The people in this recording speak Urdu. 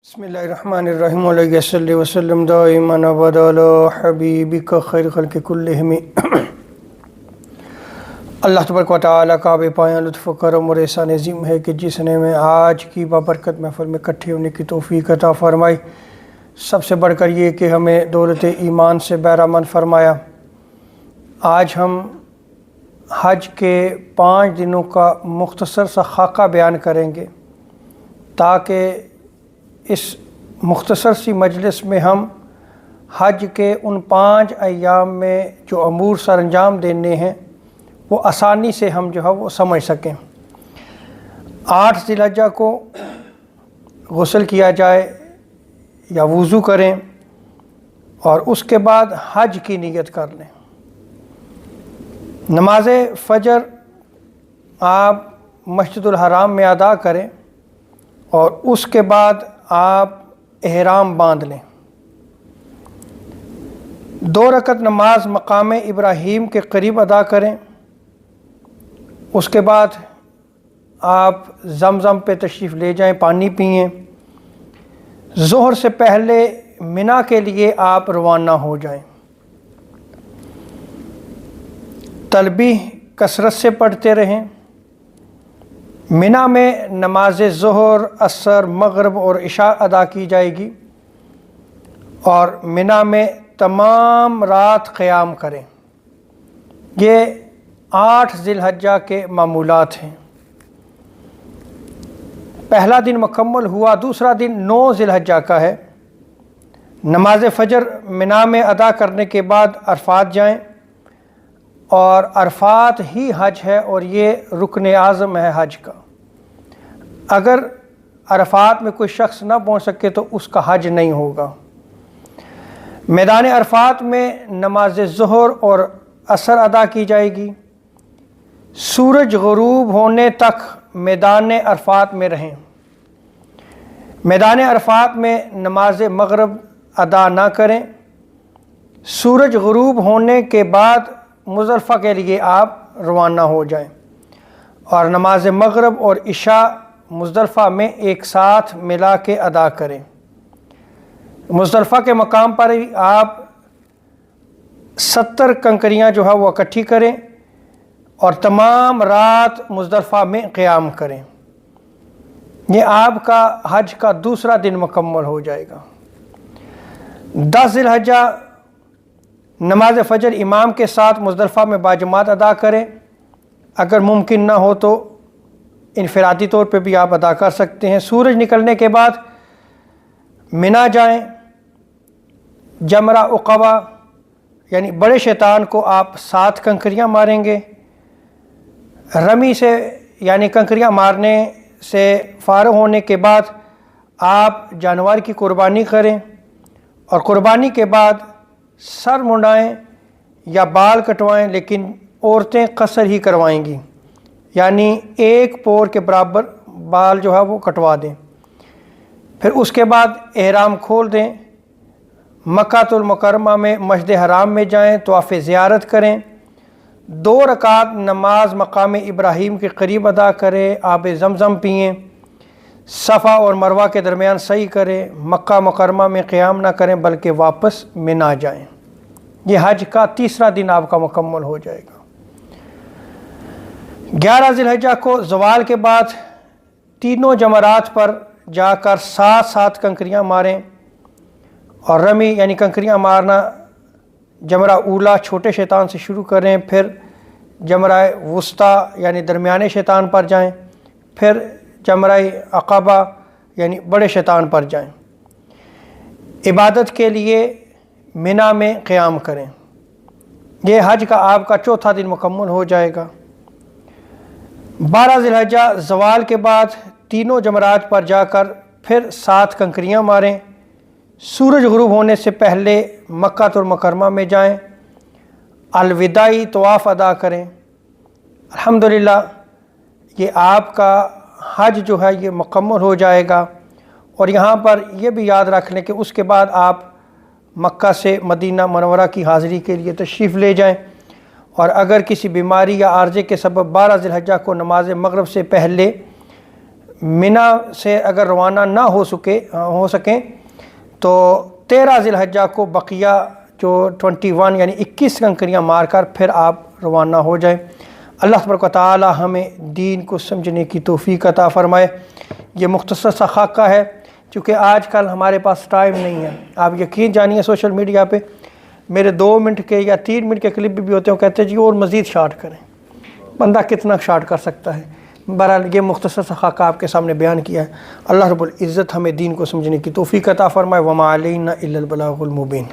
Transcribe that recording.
بسم اللہ الرحمن الرحیم علیہ صلی وسلم دائما ابدا علی حبیبک خیر خلق کلہم۔ اللہ تبارک و تعالیٰ کا بے پایاں لطف و کرم اور احسان عظیم ہے کہ جس نے میں آج کی بابرکت محفل میں اکٹھے ہونے کی توفیق عطا فرمائی، سب سے بڑھ کر یہ کہ ہمیں دولت ایمان سے بہرامند فرمایا۔ آج ہم حج کے 5 دنوں کا مختصر سا خاکہ بیان کریں گے تاکہ اس مختصر سی مجلس میں ہم حج کے ان 5 ایام میں جو امور سر انجام دینے ہیں وہ آسانی سے ہم جو ہے وہ سمجھ سکیں۔ 8 ذی الحجہ کو غسل کیا جائے یا وضو کریں اور اس کے بعد حج کی نیت کر لیں۔ نماز فجر آپ مسجد الحرام میں ادا کریں اور اس کے بعد آپ احرام باندھ لیں۔ 2 رکعت نماز مقام ابراہیم کے قریب ادا کریں، اس کے بعد آپ زمزم پہ تشریف لے جائیں، پانی پئیں۔ ظہر سے پہلے منا کے لیے آپ روانہ ہو جائیں۔ تلبیح کثرت سے پڑھتے رہیں۔ منا میں نماز ظہر، عصر، مغرب اور عشاء ادا کی جائے گی اور منا میں تمام رات قیام کریں۔ یہ 8 ذی الحجہ کے معمولات ہیں۔ پہلا دن مکمل ہوا، دوسرا دن 9 ذی الحجہ کا ہے۔ نماز فجر منا میں ادا کرنے کے بعد عرفات جائیں اور عرفات ہی حج ہے اور یہ رکن اعظم ہے حج کا۔ اگر عرفات میں کوئی شخص نہ پہنچ سکے تو اس کا حج نہیں ہوگا۔ میدان عرفات میں نماز ظہر اور عصر ادا کی جائے گی۔ سورج غروب ہونے تک میدان عرفات میں رہیں۔ میدان عرفات میں نماز مغرب ادا نہ کریں۔ سورج غروب ہونے کے بعد مزدلفہ کے لیے آپ روانہ ہو جائیں اور نماز مغرب اور عشاء مزدلفہ میں ایک ساتھ ملا کے ادا کریں۔ مزدلفہ کے مقام پر ہی آپ 70 کنکریاں جو ہے وہ اکٹھی کریں اور تمام رات مزدلفہ میں قیام کریں۔ یہ آپ کا حج کا دوسرا دن مکمل ہو جائے گا۔ 10 ذی الحجہ نماز فجر امام کے ساتھ مزدلفہ میں باجماعت ادا کریں۔ اگر ممکن نہ ہو تو انفرادی طور پہ بھی آپ ادا کر سکتے ہیں۔ سورج نکلنے کے بعد منا جائیں۔ جمرہ عقبہ یعنی بڑے شیطان کو آپ 7 کنکریاں ماریں گے۔ رمی سے یعنی کنکریاں مارنے سے فارغ ہونے کے بعد آپ جانور کی قربانی کریں اور قربانی کے بعد سر منڈائیں یا بال کٹوائیں، لیکن عورتیں قصر ہی کروائیں گی، یعنی 1 پور کے برابر بال جو ہے وہ کٹوا دیں۔ پھر اس کے بعد احرام کھول دیں۔ مکہ المکرمہ میں مسجد حرام میں جائیں، طواف زیارت کریں۔ 2 رکعت نماز مقام ابراہیم کے قریب ادا کریں، آب زمزم پئیں، صفا اور مروہ کے درمیان سعی کریں۔ مکہ مکرمہ میں قیام نہ کریں بلکہ واپس منا جائیں۔ یہ حج کا تیسرا دن آپ کا مکمل ہو جائے گا۔ 11 ذی الحجہ کو زوال کے بعد تینوں جمرات پر جا کر 7 کنکریاں ماریں اور رمی یعنی کنکریاں مارنا جمرہ اولا چھوٹے شیطان سے شروع کریں، پھر جمرہ وسطیٰ یعنی درمیانے شیطان پر جائیں، پھر جمرہ عقبہ یعنی بڑے شیطان پر جائیں۔ عبادت کے لیے منا میں قیام کریں۔ یہ حج کا آپ کا چوتھا دن مکمل ہو جائے گا۔ 12 ذی الحجہ زوال کے بعد تینوں جمرات پر جا کر پھر 7 کنکریاں ماریں۔ سورج غروب ہونے سے پہلے مکہ المکرمہ میں جائیں، الوداعی طواف ادا کریں۔ الحمدللہ یہ آپ کا حج جو ہے یہ مکمل ہو جائے گا۔ اور یہاں پر یہ بھی یاد رکھ لیں کہ اس کے بعد آپ مکہ سے مدینہ منورہ کی حاضری کے لیے تشریف لے جائیں، اور اگر کسی بیماری یا عارضے کے سبب 12 ذی الحجہ کو نماز مغرب سے پہلے منا سے اگر روانہ نہ ہو سکیں تو 13 ذی الحجہ کو بقیہ جو 21 یعنی 21 کنکریاں مار کر پھر آپ روانہ ہو جائیں۔ اللہ تبارک و تعالی ہمیں دین کو سمجھنے کی توفیق عطا فرمائے۔ یہ مختصر سا خاکہ ہے، چونکہ آج کل ہمارے پاس ٹائم نہیں ہے۔ آپ یقین جانیے سوشل میڈیا پہ میرے 2 منٹ کے یا 3 منٹ کے کلپ بھی ہوتے ہیں، وہ کہتے ہیں جی اور مزید شارٹ کریں۔ بندہ کتنا شارٹ کر سکتا ہے؟ بہرحال یہ مختصر سا خاکہ آپ کے سامنے بیان کیا ہے۔ اللہ رب العزت ہمیں دین کو سمجھنے کی توفیق عطا فرمائے۔ وما علینا الا البلاغ المبین۔